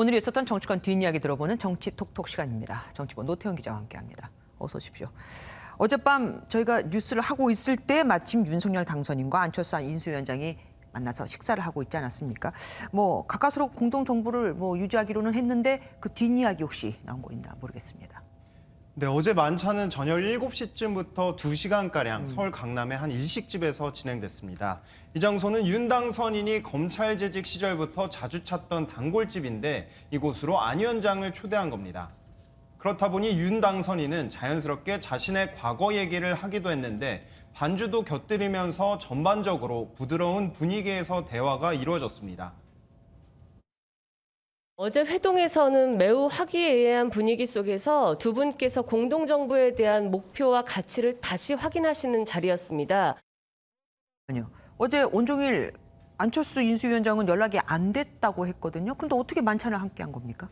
오늘 있었던 정치권 뒷이야기 들어보는 정치 톡톡 시간입니다. 정치부 노태원 기자와 함께합니다. 어서 오십시오. 어젯밤 저희가 뉴스를 하고 있을 때 마침 윤석열 당선인과 안철수 인수위원장이 만나서 식사를 하고 있지 않았습니까? 가까스로 공동 정부를 유지하기로는 했는데 그 뒷이야기 혹시 나온 거 있나 모르겠습니다. 네, 어제 만찬은 저녁 7시쯤부터 2시간가량 서울 강남의 한 일식집에서 진행됐습니다. 이 장소는 윤 당선인이 검찰 재직 시절부터 자주 찾던 단골집인데 이곳으로 안 위원장을 초대한 겁니다. 그렇다 보니 윤 당선인은 자연스럽게 자신의 과거 얘기를 하기도 했는데 반주도 곁들이면서 전반적으로 부드러운 분위기에서 대화가 이루어졌습니다. 어제 회동에서는 매우 화기애애한 분위기 속에서 두 분께서 공동정부에 대한 목표와 가치를 다시 확인하시는 자리였습니다. 어제 온종일 안철수 인수위원장은 연락이 안 됐다고 했거든요. 그런데 어떻게 만찬을 함께 한 겁니까?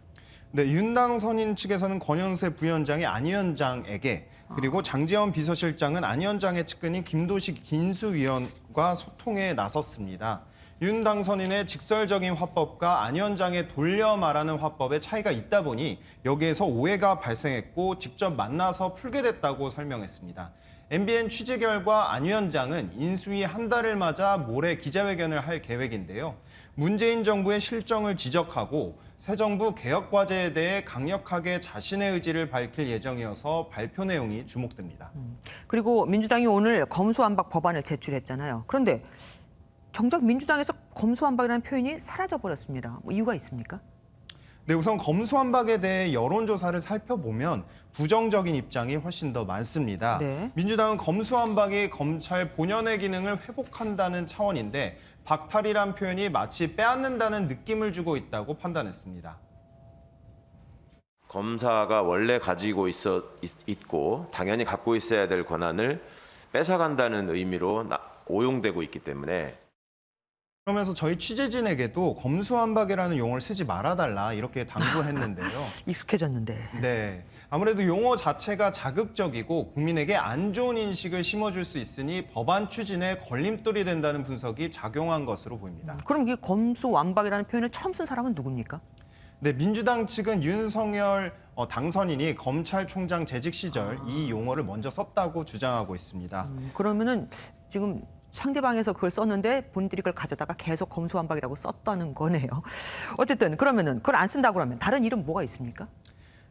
네, 윤 당선인 측에서는 권영세 부위원장이 안 위원장에게 그리고 장제원 비서실장은 안 위원장의 측근인 김도식 인수위원과 소통에 나섰습니다. 윤 당선인의 직설적인 화법과 안 위원장의 돌려 말하는 화법에 차이가 있다 보니 여기에서 오해가 발생했고 직접 만나서 풀게 됐다고 설명했습니다. MBN 취재 결과 안 위원장은 인수위 한 달을 맞아 모레 기자회견을 할 계획인데요. 문재인 정부의 실정을 지적하고 새 정부 개혁 과제에 대해 강력하게 자신의 의지를 밝힐 예정이어서 발표 내용이 주목됩니다. 그리고 민주당이 오늘 검수완박 법안을 제출했잖아요. 그런데 정작 민주당에서 검수완박이라는 표현이 사라져버렸습니다. 이유가 있습니까? 네, 우선 검수완박에 대해 여론조사를 살펴보면 부정적인 입장이 훨씬 더 많습니다. 네. 민주당은 검수완박이 검찰 본연의 기능을 회복한다는 차원인데 박탈이란 표현이 마치 빼앗는다는 느낌을 주고 있다고 판단했습니다. 검사가 원래 가지고 있고 당연히 갖고 있어야 될 권한을 뺏어간다는 의미로 오용되고 있기 때문에 그러면서 저희 취재진에게도 검수완박이라는 용어를 쓰지 말아달라 이렇게 당부했는데요. 익숙해졌는데. 네, 아무래도 용어 자체가 자극적이고 국민에게 안 좋은 인식을 심어줄 수 있으니 법안 추진에 걸림돌이 된다는 분석이 작용한 것으로 보입니다. 그럼 이 검수완박이라는 표현을 처음 쓴 사람은 누굽니까? 네, 민주당 측은 윤석열 당선인이 검찰총장 재직 시절 이 용어를 먼저 썼다고 주장하고 있습니다. 그러면은 지금 상대방에서 그걸 썼는데 본인들이 그걸 가져다가 계속 검수완박이라고 썼다는 거네요. 어쨌든 그러면은 그걸 안 쓴다고 그러면 다른 이름 뭐가 있습니까?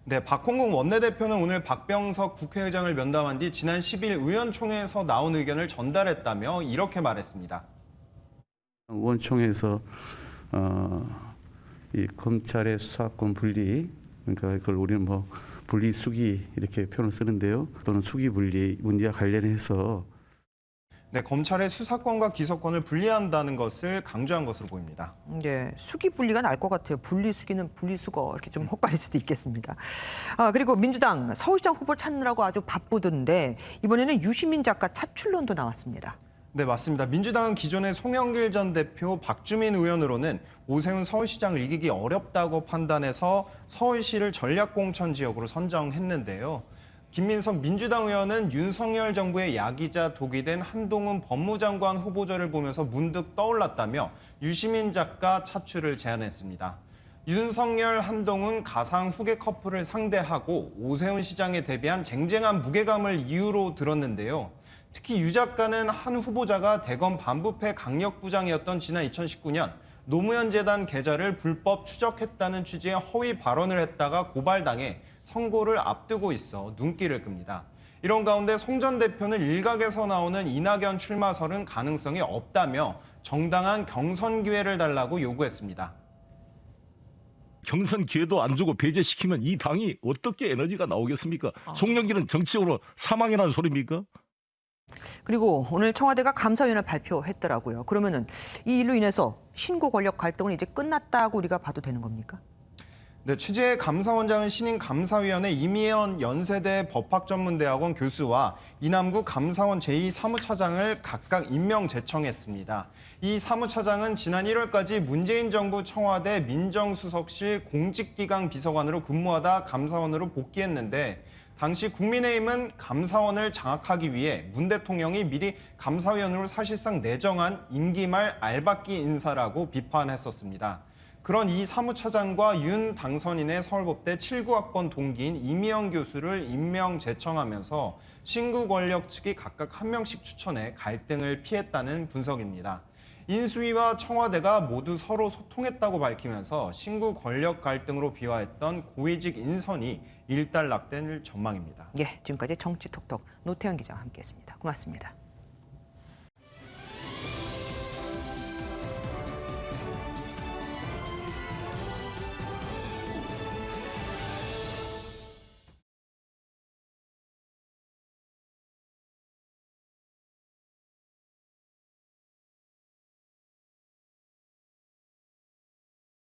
네, 박홍근 원내대표는 오늘 박병석 국회의장을 면담한 뒤 지난 10일 의원총회에서 나온 의견을 전달했다며 이렇게 말했습니다. 의원총회에서 이 검찰의 수사권 분리, 그러니까 그걸 우리는 분리수기 이렇게 표현을 쓰는데요. 또는 수기 분리 문제와 관련해서 네, 검찰의 수사권과 기소권을 분리한다는 것을 강조한 것으로 보입니다. 네, 수기 분리가 날 것 같아요. 분리수기는 분리수거 이렇게 좀 헛갈릴 수도 있겠습니다. 그리고 민주당 서울시장 후보 찾느라고 아주 바쁘던데 이번에는 유시민 작가 차출론도 나왔습니다. 네, 맞습니다. 민주당은 기존의 송영길 전 대표, 박주민 의원으로는 오세훈 서울시장을 이기기 어렵다고 판단해서 서울시를 전략공천 지역으로 선정했는데요. 김민석 민주당 의원은 윤석열 정부의 약이자 독이 된 한동훈 법무장관 후보자를 보면서 문득 떠올랐다며 유시민 작가 차출을 제안했습니다. 윤석열, 한동훈 가상 후계 커플을 상대하고 오세훈 시장에 대비한 쟁쟁한 무게감을 이유로 들었는데요. 특히 유 작가는 한 후보자가 대검 반부패 강력부장이었던 지난 2019년 노무현 재단 계좌를 불법 추적했다는 취지의 허위 발언을 했다가 고발당해 선고를 앞두고 있어 눈길을 끕니다. 이런 가운데 송 전 대표는 일각에서 나오는 이낙연 출마설은 가능성이 없다며 정당한 경선 기회를 달라고 요구했습니다. 경선 기회도 안 주고 배제시키면 이 당이 어떻게 에너지가 나오겠습니까? 송영길은 정치적으로 사망이라는 소리입니까? 그리고 오늘 청와대가 감사위원회를 발표했더라고요. 그러면은 이 일로 인해서 신구 권력 갈등은 이제 끝났다고 우리가 봐도 되는 겁니까? 네, 취재 감사원장은 신임 감사위원회 이미연 연세대 법학전문대학원 교수와 이남구 감사원 제2사무차장을 각각 임명 제청했습니다. 이 사무차장은 지난 1월까지 문재인 정부 청와대 민정수석실 공직기강 비서관으로 근무하다 감사원으로 복귀했는데 당시 국민의힘은 감사원을 장악하기 위해 문 대통령이 미리 감사위원으로 사실상 내정한 임기 말 알박기 인사라고 비판했었습니다. 그런 이 사무차장과 윤 당선인의 서울법대 79학번 동기인 이미영 교수를 임명 제청하면서 신구 권력 측이 각각 한 명씩 추천해 갈등을 피했다는 분석입니다. 인수위와 청와대가 모두 서로 소통했다고 밝히면서 신구 권력 갈등으로 비화했던 고위직 인선이 일단락될 전망입니다. 예, 지금까지 정치톡톡 노태현 기자와 함께했습니다. 고맙습니다.